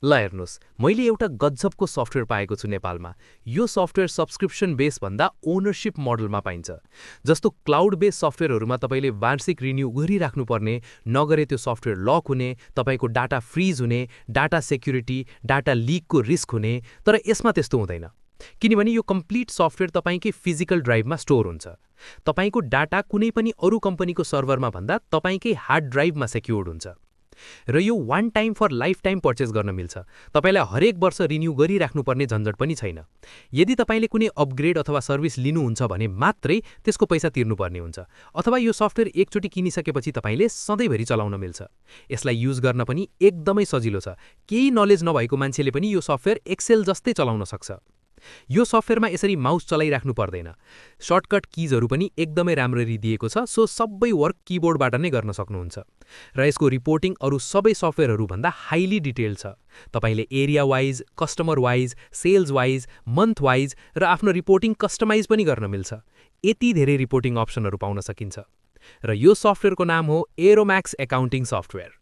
ल हेर्नुहोस्, मैले एउटा गज्जबको सफ्टवेयर पाएको छु नेपालमा। यो सफ्टवेयर सब्सक्रिप्सन बेस भन्दा ओनरशिप मोडलमा पाइन्छ। जस्तो क्लाउड बेस सफ्टवेयरहरूमा तपाईँले वार्षिक रिन्यू गरिराख्नुपर्ने, नगरे त्यो सफ्टवेयर लक हुने, तपाईँको डाटा फ्रिज हुने, डाटा सेक्युरिटी, डाटा लिकको रिस्क हुने। तर यसमा त्यस्तो हुँदैन, किनभने यो कम्प्लिट सफ्टवेयर तपाईँकै फिजिकल ड्राइभमा स्टोर हुन्छ। तपाईँको डाटा कुनै पनि अरू कम्पनीको सर्भरमा भन्दा तपाईँकै हार्ड ड्राइभमा सेक्युर्ड हुन्छ। र यो one time for lifetime purchase गर्न मिल्छ। तपाईँलाई हरेक वर्ष रिन्यू गरिराख्नुपर्ने झन्झट पनि छैन। यदि तपाईँले कुनै अपग्रेड अथवा सर्भिस लिनुहुन्छ भने मात्रै त्यसको पैसा तिर्नुपर्ने हुन्छ, अथवा यो सफ्टवेयर एकचोटि किनिसकेपछि तपाईँले सधैँभरि चलाउन मिल्छ। यसलाई युज गर्न पनि एकदमै सजिलो छ। केही नलेज नभएको मान्छेले पनि यो सफ्टवेयर एक्सेल जस्तै चलाउन सक्छ। यो सफ्टवेयरमा यसरी माउस चलाइराख्नु पर्दैन। सर्टकट किजहरू पनि एकदमै राम्ररी दिएको छ, सो सबै वर्क किबोर्डबाट नै गर्न सक्नुहुन्छ। र यसको रिपोर्टिङ अरू सबै सफ्टवेयरहरू भन्दा हाइली डिटेल्ड छ। तपाईँले area wise, customer wise, sales wise, month wise र आफ्नो रिपोर्टिङ कस्टमाइज पनि गर्न मिल्छ। यति धेरै रिपोर्टिङ अप्सनहरू पाउन सकिन्छ। र यो सफ्टवेयरको नाम हो एरोम्याक्स एकाउन्टिङ सफ्टवेयर।